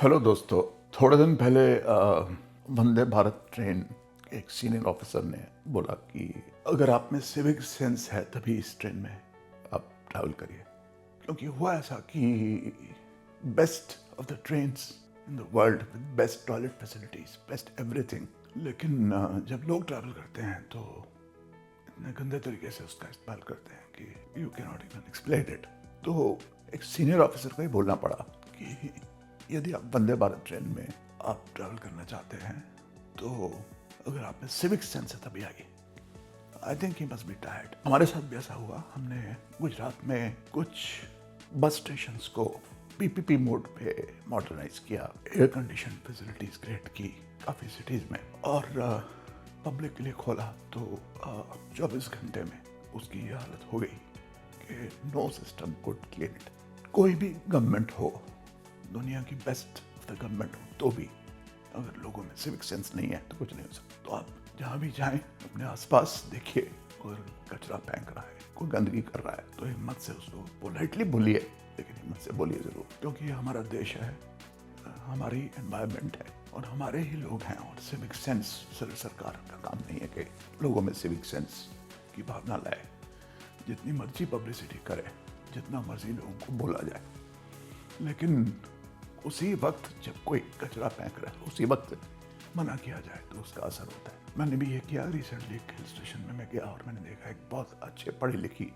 Hello दोस्तों। थोड़े दिन पहले वंदे भारत ट्रेन के एक सीनियर ऑफिसर ने बोला कि अगर आप में सिविक सेंस है तभी इस ट्रेन में आप ट्रैवल करिए, क्योंकि हुआ ऐसा कि best of the trains in the world with best toilet facilities, best everything, लेकिन जब लोग ट्रैवल करते हैं तो इतने गंदे तरीके से उसका इस्तेमाल करते हैं कि you can not even explain it. तो एक सीनियर ऑफिसर को ही बोलना पड़ा कि यदि आप वंदे भारत ट्रेन में आप ट्रैवल करना चाहते हैं तो अगर आप में सिविक सेंस है तभी आइए। I think he must be tired. हमारे साथ भी ऐसा हुआ। हमने गुजरात में कुछ बस स्टेशंस को पीपीपी मोड पे मॉडर्नाइज किया, एयर कंडीशन फैसिलिटीज क्रिएट की काफ़ी सिटीज़ में, और पब्लिक के लिए खोला तो 24 घंटे में उसकी ये हालत हो गई कि no system could clean it. कोई भी गवर्नमेंट हो, दुनिया की बेस्ट ऑफ द गवर्नमेंट हो, तो भी अगर लोगों में सिविक सेंस नहीं है तो कुछ नहीं हो सकता। तो आप जहाँ भी जाएं अपने आसपास देखिए, और कचरा फेंक रहा है, कोई गंदगी कर रहा है तो हिम्मत से उसको पोलाइटली बोलिए, लेकिन हिम्मत से बोलिए ज़रूर, क्योंकि ये हमारा देश है, हमारी एनवायरनमेंट है और हमारे ही लोग हैं। और सिविक सेंस सिर्फ सरकार का काम नहीं है कि लोगों में सिविक सेंस की भावना लाए। जितनी मर्जी पब्लिसिटी करे, जितना मर्जी लोगों को बोला जाए, लेकिन उसी वक्त जब कोई कचरा फेंक रहा है उसी वक्त मना किया जाए तो उसका असर होता है। मैंने भी ये किया। रिसेंटली एक हिल स्टेशन में मैं गया और मैंने देखा एक बहुत अच्छे पढ़ी लिखी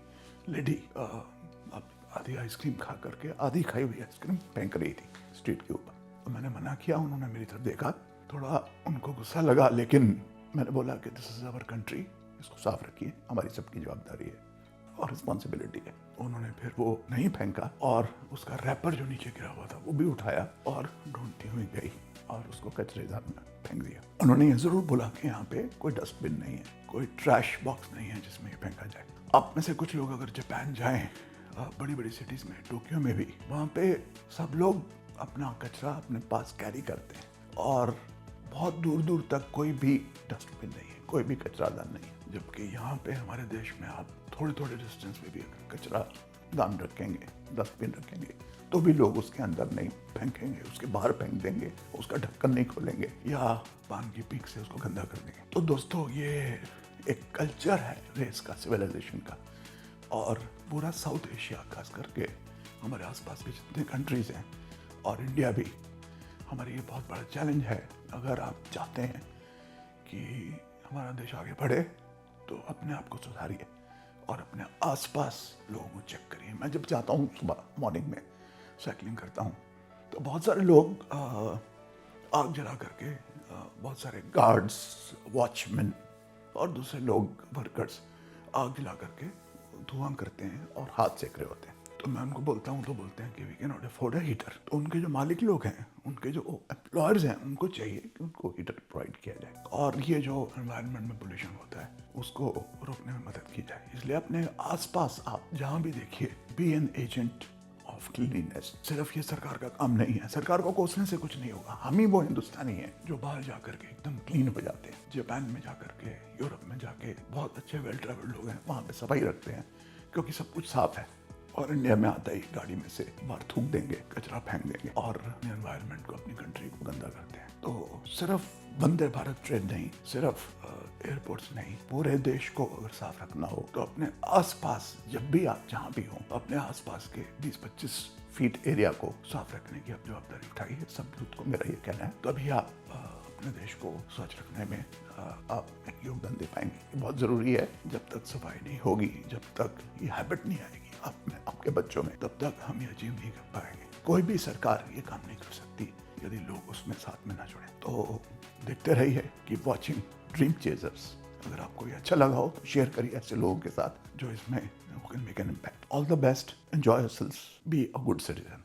लेडी आधी आइसक्रीम खा करके, आधी खाई हुई आइसक्रीम फेंक रही थी स्ट्रीट के ऊपर। तो मैंने मना किया, उन्होंने मेरी तरफ देखा, थोड़ा उनको गुस्सा लगा, लेकिन मैंने बोला कि दिस इज आवर कंट्री, इसको साफ रखिए, हमारी सबकी जवाबदारी है और रिस्पॉन्सिबिलिटी है। उन्होंने फिर वो नहीं फेंका और उसका रैपर जो नीचे गिरा हुआ था वो भी उठाया और ढूंढती हुई गई और उसको कचरेदार में फेंक दिया। उन्होंने ये जरूर बोला कि यहाँ पे कोई डस्टबिन नहीं है, कोई ट्रैश बॉक्स नहीं है जिसमें ये फेंका जाए। आप में से कुछ लोग अगर जापान जाएं, बड़ी बड़ी सिटीज में, टोक्यो में भी, वहाँ पे सब लोग अपना कचरा अपने पास कैरी करते हैं और बहुत दूर दूर तक कोई भी डस्टबिन नहीं है, कोई भी कचरादान नहीं है। जबकि यहाँ पे हमारे देश में आप थोड़े थोड़े डिस्टेंस में भी अगर कचरा दान रखेंगे, डस्टबिन रखेंगे, तो भी लोग उसके अंदर नहीं फेंकेंगे, उसके बाहर फेंक देंगे, उसका ढक्कन नहीं खोलेंगे या पान की पीक से उसको गंदा कर देंगे। तो दोस्तों, ये एक कल्चर है रेस का, सिविलाइजेशन का, और पूरा साउथ एशिया खास करके हमारे आसपास के जितने कंट्रीज हैं और इंडिया भी, हमारी ये बहुत बड़ा चैलेंज है। अगर आप चाहते हैं कि हमारा देश आगे बढ़े तो अपने आप को सुधारिए और अपने आसपास लोगों को चेक करिए। मैं जब जाता हूँ सुबह मॉर्निंग में साइकिलिंग करता हूँ तो बहुत सारे लोग आग जला करके, बहुत सारे गार्ड्स, वॉचमैन और दूसरे लोग, वर्कर्स, आग जला करके धुआं करते हैं और हाथ सेक रहे होते हैं। तो मैं उनको बोलता हूँ तो बोलते हैं कि we can not afford a heater. तो उनके जो मालिक लोग हैं, उनके जो एम्प्लॉयर्स हैं, उनको चाहिए कि उनको हीटर प्रोवाइड किया जाए और ये जो एनवायरनमेंट में पोल्यूशन होता है उसको रोकने में मदद की जाए। इसलिए अपने आसपास आप जहाँ भी देखिए, be an agent of cleanliness. सिर्फ ये सरकार का काम नहीं है, सरकार को कोसने से कुछ नहीं होगा। हम ही वो हिंदुस्तानी हैं जो बाहर जाकर के एकदम क्लीन हो जाते हैं। जापान में जाकर के, यूरोप में जाके बहुत अच्छे वेल ट्रैवल्ड लोग हैं, वहाँ पे सफाई रखते हैं क्योंकि सब कुछ साफ है। और इंडिया में आता ही गाड़ी में से बाहर थूक देंगे, कचरा फेंक देंगे और अपने एनवायरनमेंट को, अपनी कंट्री को गंदा करते हैं। तो सिर्फ वंदे भारत ट्रेन नहीं, सिर्फ एयरपोर्ट्स नहीं, पूरे देश को अगर साफ रखना हो तो अपने आसपास, जब भी आप जहाँ भी हो, अपने आसपास के 20-25 फीट एरिया को साफ रखने की आप जवाबदारी उठाइए। सब यूथ को मेरा ये कहना है। तभी आप अपने देश को स्वच्छ रखने में आप योगदान दे पाएंगे। बहुत ज़रूरी है। जब तक सफाई नहीं होगी, जब तक ये हैबिट नहीं आएगी आप में, आपके बच्चों में, तब तक हम ये अचीव नहीं कर पाएंगे। कोई भी सरकार ये काम नहीं कर सकती यदि लोग उसमें साथ में ना जुड़े। तो देखते रहिए, कीप वॉचिंग ड्रीम चेजर्स। अगर आपको ये अच्छा लगा हो तो शेयर करिए ऐसे लोगों के साथ जो इसमें can make an impact. All the best, enjoy yourselves, be a good citizen.